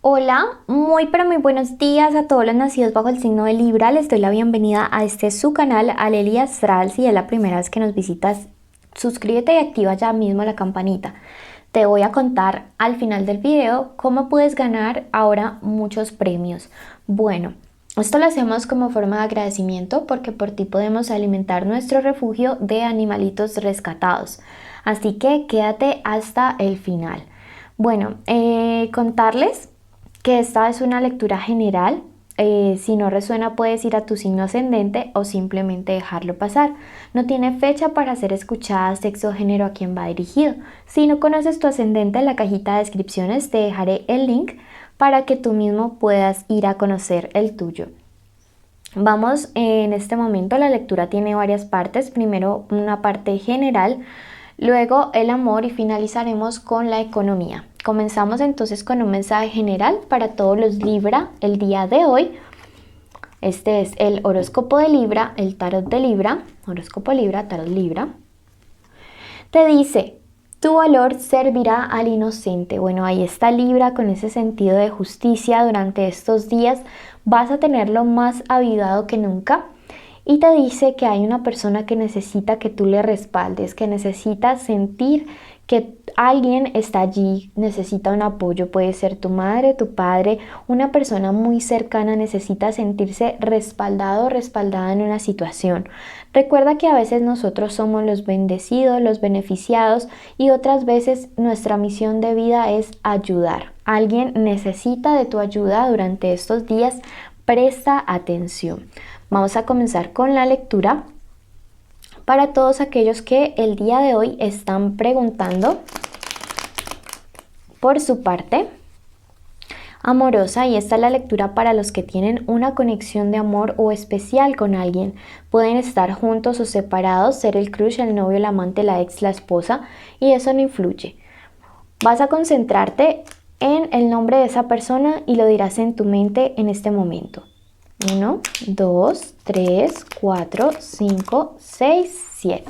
Hola, muy pero muy buenos días a todos los nacidos bajo el signo de Libra. Les doy la bienvenida a este su canal Alelia Astral. Si es la primera vez que nos visitas, suscríbete y activa ya mismo la campanita. Te voy a contar al final del video cómo puedes ganar ahora muchos premios. Bueno, esto lo hacemos como forma de agradecimiento porque por ti podemos alimentar nuestro refugio de animalitos rescatados. Así que quédate hasta el final. Bueno, contarles que esta es una lectura general. Si no resuena puedes ir a tu signo ascendente o simplemente dejarlo pasar. No tiene fecha para ser escuchada, sexo o género a quien va dirigido. Si no conoces tu ascendente, en la cajita de descripciones te dejaré el link para que tú mismo puedas ir a conocer el tuyo. Vamos, en este momento la lectura tiene varias partes. Primero una parte general, luego el amor y finalizaremos con la economía. Comenzamos entonces con un mensaje general para todos los Libra el día de hoy. Este es el horóscopo de Libra, el tarot de Libra, horóscopo Libra, tarot Libra. Te dice: tu valor servirá al inocente. Bueno, ahí está Libra con ese sentido de justicia. Durante estos días vas a tenerlo más avivado que nunca. Y te dice que hay una persona que necesita que tú le respaldes, que necesita sentir que alguien está allí, necesita un apoyo. Puede ser tu madre, tu padre, una persona muy cercana necesita sentirse respaldado o respaldada en una situación. Recuerda que a veces nosotros somos los bendecidos, los beneficiados, y otras veces nuestra misión de vida es ayudar. Alguien necesita de tu ayuda durante estos días. Presta atención. Vamos a comenzar con la lectura para todos aquellos que el día de hoy están preguntando por su parte amorosa, y esta es la lectura para los que tienen una conexión de amor o especial con alguien. Pueden estar juntos o separados, ser el crush, el novio, el amante, la ex, la esposa, y eso no influye. Vas a concentrarte en el nombre de esa persona y lo dirás en tu mente en este momento. 1, 2, 3, 4, 5, 6, 7.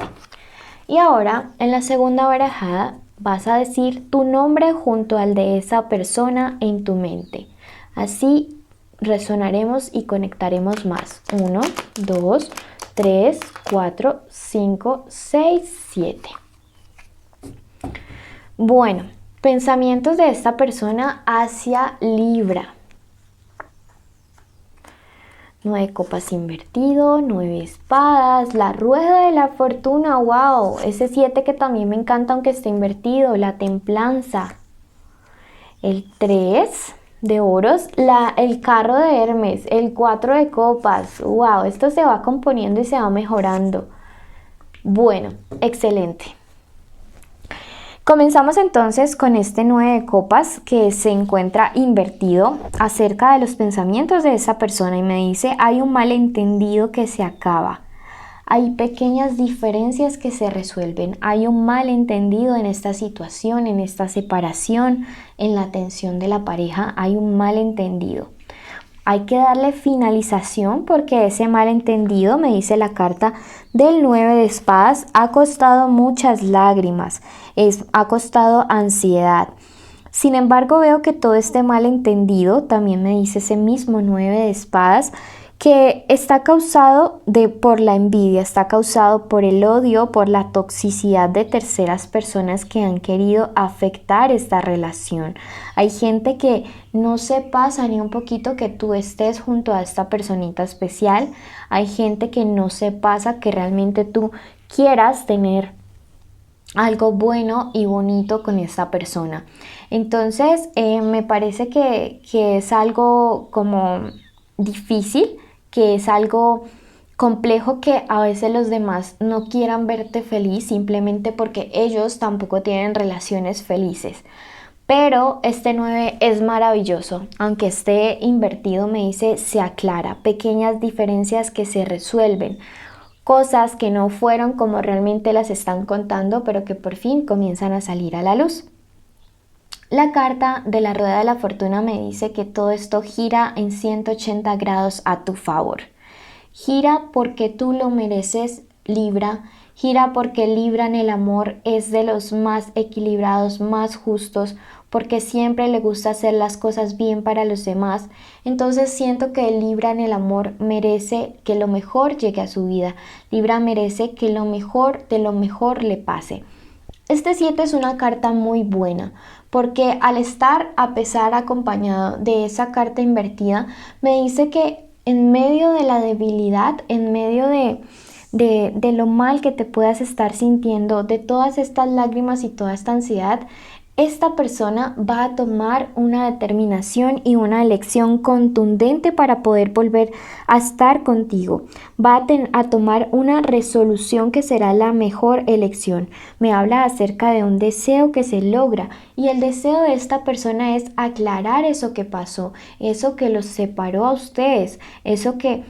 Y ahora en la segunda barajada vas a decir tu nombre junto al de esa persona en tu mente. Así resonaremos y conectaremos más. 1, 2, 3, 4, 5, 6, 7. Bueno, pensamientos de esta persona hacia Libra. 9 copas invertido, 9 espadas, la rueda de la fortuna, wow, ese 7 que también me encanta aunque esté invertido, la templanza, el 3 de oros, el carro de Hermes, el 4 de copas, wow, esto se va componiendo y se va mejorando. Bueno, excelente. Comenzamos entonces con este 9 de copas que se encuentra invertido acerca de los pensamientos de esa persona, y me dice: hay un malentendido que se acaba, hay pequeñas diferencias que se resuelven, hay un malentendido en esta situación, en esta separación, en la tensión de la pareja, hay un malentendido. Hay que darle finalización porque ese malentendido, me dice la carta del 9 de espadas, ha costado muchas lágrimas, ha costado ansiedad. Sin embargo, veo que todo este malentendido, también me dice ese mismo 9 de espadas, que está causado por la envidia, está causado por el odio, por la toxicidad de terceras personas que han querido afectar esta relación. Hay gente que no se pasa ni un poquito que tú estés junto a esta personita especial. Hay gente que no se pasa que realmente tú quieras tener algo bueno y bonito con esta persona. Entonces, me parece que es algo como difícil, que es algo complejo, que a veces los demás no quieran verte feliz simplemente porque ellos tampoco tienen relaciones felices. Pero este 9 es maravilloso, aunque esté invertido, me dice, se aclara, pequeñas diferencias que se resuelven, cosas que no fueron como realmente las están contando, pero que por fin comienzan a salir a la luz. La carta de la rueda de la fortuna me dice que todo esto gira en 180 grados a tu favor. Gira porque tú lo mereces, Libra. Gira porque Libra en el amor es de los más equilibrados, más justos, porque siempre le gusta hacer las cosas bien para los demás. Entonces siento que Libra en el amor merece que lo mejor llegue a su vida. Libra merece que lo mejor de lo mejor le pase. Este 7 es una carta muy buena porque al estar a pesar acompañado de esa carta invertida, me dice que en medio de la debilidad, en medio de lo mal que te puedas estar sintiendo, de todas estas lágrimas y toda esta ansiedad, esta persona va a tomar una determinación y una elección contundente para poder volver a estar contigo. Va a tomar una resolución que será la mejor elección. Me habla acerca de un deseo que se logra y el deseo de esta persona es aclarar eso que pasó, eso que los separó a ustedes, eso que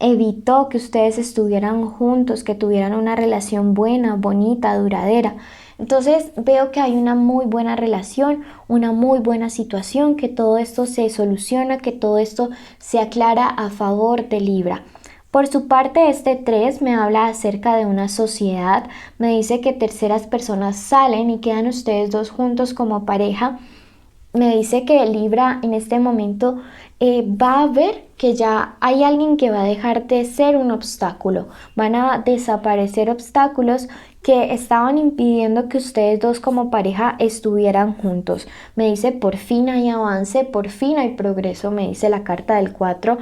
evitó que ustedes estuvieran juntos, que tuvieran una relación buena, bonita, duradera. Entonces veo que hay una muy buena relación, una muy buena situación, que todo esto se soluciona, que todo esto se aclara a favor de Libra. Por su parte, este 3 me habla acerca de una sociedad, me dice que terceras personas salen y quedan ustedes dos juntos como pareja. Me dice que Libra en este momento va a ver que ya hay alguien que va a dejar de ser un obstáculo. Van a desaparecer obstáculos que estaban impidiendo que ustedes dos como pareja estuvieran juntos. Me dice por fin hay avance, por fin hay progreso, me dice la carta del 4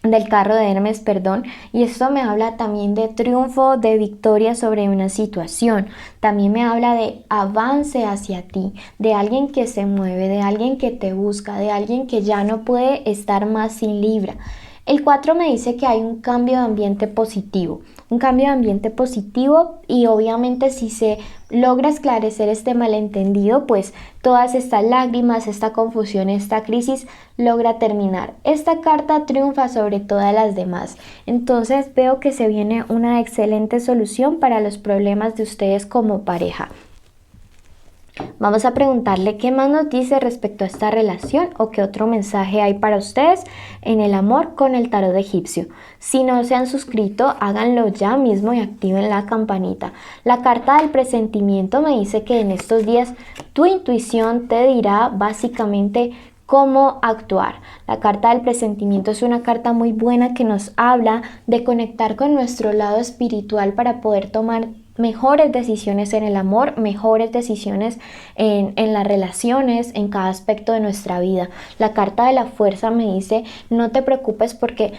del carro de Hermes, perdón, y esto me habla también de triunfo, de victoria sobre una situación. También me habla de avance hacia ti, de alguien que se mueve, de alguien que te busca, de alguien que ya no puede estar más sin Libra. El 4 me dice que hay un cambio de ambiente positivo, y obviamente si se logra esclarecer este malentendido, pues todas estas lágrimas, esta confusión, esta crisis logra terminar. Esta carta triunfa sobre todas las demás. Entonces veo que se viene una excelente solución para los problemas de ustedes como pareja. Vamos a preguntarle qué más nos dice respecto a esta relación o qué otro mensaje hay para ustedes en el amor con el tarot egipcio. Si no se han suscrito, háganlo ya mismo y activen la campanita. La carta del presentimiento me dice que en estos días tu intuición te dirá básicamente cómo actuar. La carta del presentimiento es una carta muy buena que nos habla de conectar con nuestro lado espiritual para poder tomar mejores decisiones en el amor, mejores decisiones en las relaciones, en cada aspecto de nuestra vida. La carta de la fuerza me dice, no te preocupes porque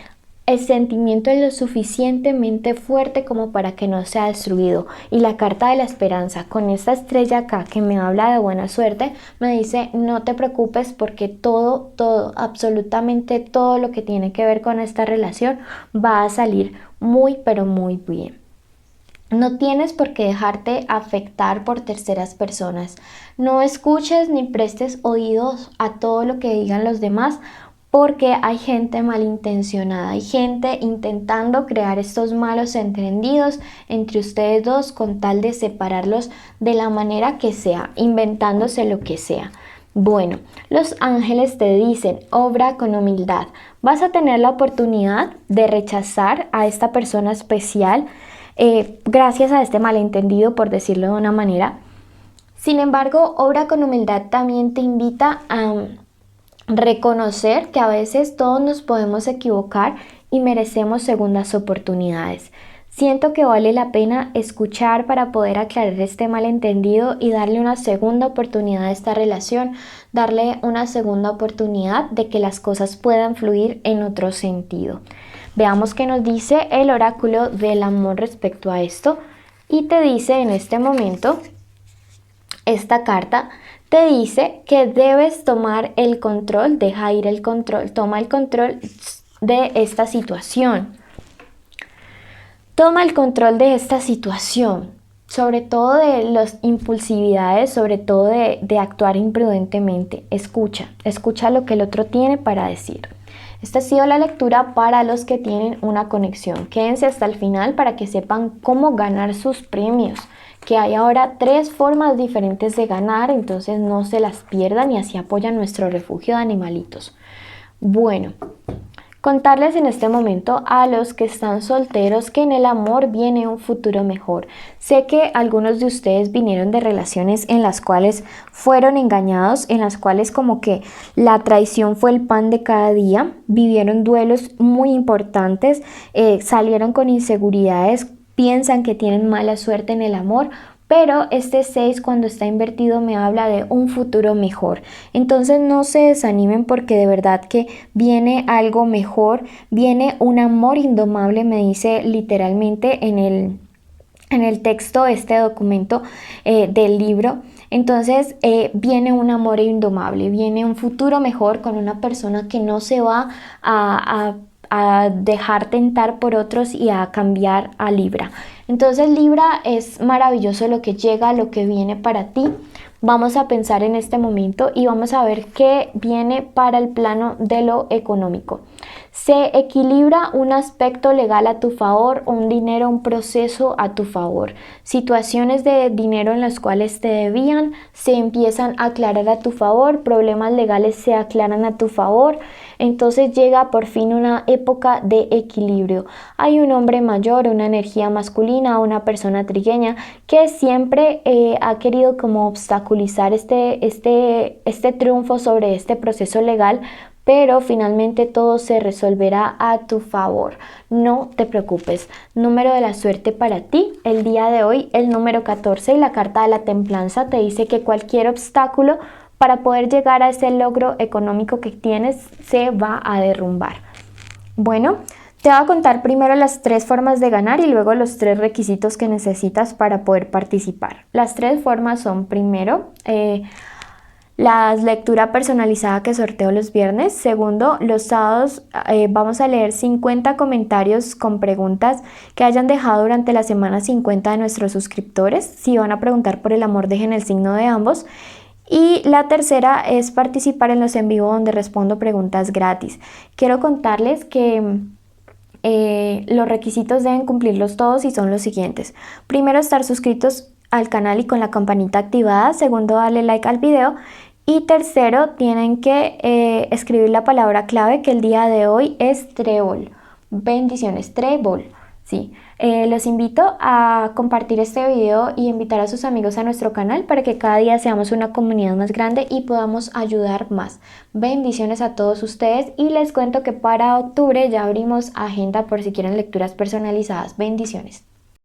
el sentimiento es lo suficientemente fuerte como para que no sea destruido. Y la carta de la esperanza, con esta estrella acá que me habla de buena suerte, me dice, no te preocupes porque todo, absolutamente todo lo que tiene que ver con esta relación va a salir muy, pero muy bien. No tienes por qué dejarte afectar por terceras personas. No escuches ni prestes oídos a todo lo que digan los demás porque hay gente malintencionada, hay gente intentando crear estos malos entendidos entre ustedes dos con tal de separarlos de la manera que sea, inventándose lo que sea. Bueno, los ángeles te dicen, obra con humildad. Vas a tener la oportunidad de rechazar a esta persona especial gracias a este malentendido, por decirlo de una manera. Sin embargo, obra con humildad también te invita a reconocer que a veces todos nos podemos equivocar y merecemos segundas oportunidades. Siento que vale la pena escuchar para poder aclarar este malentendido y darle una segunda oportunidad a esta relación, darle una segunda oportunidad de que las cosas puedan fluir en otro sentido. Veamos qué nos dice el oráculo del amor respecto a esto y te dice en este momento, esta carta te dice que debes tomar el control, deja ir el control, toma el control de esta situación. Toma el control de esta situación, sobre todo de las impulsividades, sobre todo de actuar imprudentemente. Escucha lo que el otro tiene para decir. Esta ha sido la lectura para los que tienen una conexión. Quédense hasta el final para que sepan cómo ganar sus premios, que hay ahora 3 formas diferentes de ganar, entonces no se las pierdan y así apoyan nuestro refugio de animalitos. Bueno, Contarles en este momento a los que están solteros que en el amor viene un futuro mejor. Sé que algunos de ustedes vinieron de relaciones en las cuales fueron engañados, en las cuales como que la traición fue el pan de cada día, vivieron duelos muy importantes, salieron con inseguridades, piensan que tienen mala suerte en el amor. Pero este 6 cuando está invertido me habla de un futuro mejor. Entonces no se desanimen porque de verdad que viene algo mejor, viene un amor indomable, me dice literalmente en el texto de este documento del libro. Entonces viene un amor indomable, viene un futuro mejor con una persona que no se va a dejar tentar por otros y a cambiar a Libra. Entonces Libra, es maravilloso lo que llega, lo que viene para ti. Vamos a pensar en este momento y vamos a ver qué viene para el plano de lo económico. Se equilibra un aspecto legal a tu favor, un dinero, un proceso a tu favor. Situaciones de dinero en las cuales te debían se empiezan a aclarar a tu favor, problemas legales se aclaran a tu favor. Entonces llega por fin una época de equilibrio. Hay un hombre mayor, una energía masculina, una persona trigueña que siempre ha querido como obstaculizar este triunfo sobre este proceso legal, pero finalmente todo se resolverá a tu favor. No te preocupes. Número de la suerte para ti el día de hoy, el número 14, y la carta de la templanza te dice que cualquier obstáculo para poder llegar a ese logro económico que tienes se va a derrumbar. Bueno, te voy a contar primero las 3 formas de ganar y luego los 3 requisitos que necesitas para poder participar. Las 3 formas son: primero, la lectura personalizada que sorteo los viernes. Segundo, los sábados vamos a leer 50 comentarios con preguntas que hayan dejado durante la semana 50 de nuestros suscriptores. Si van a preguntar por el amor, dejen el signo de ambos. Y la tercera es participar en los en vivo donde respondo preguntas gratis. Quiero contarles que los requisitos deben cumplirlos todos y son los siguientes. Primero, estar suscritos al canal y con la campanita activada. Segundo, darle like al video. Y tercero, tienen que escribir la palabra clave que el día de hoy es trébol. Bendiciones, trébol. Sí. Los invito a compartir este video y invitar a sus amigos a nuestro canal para que cada día seamos una comunidad más grande y podamos ayudar más. Bendiciones a todos ustedes y les cuento que para octubre ya abrimos agenda por si quieren lecturas personalizadas. Bendiciones.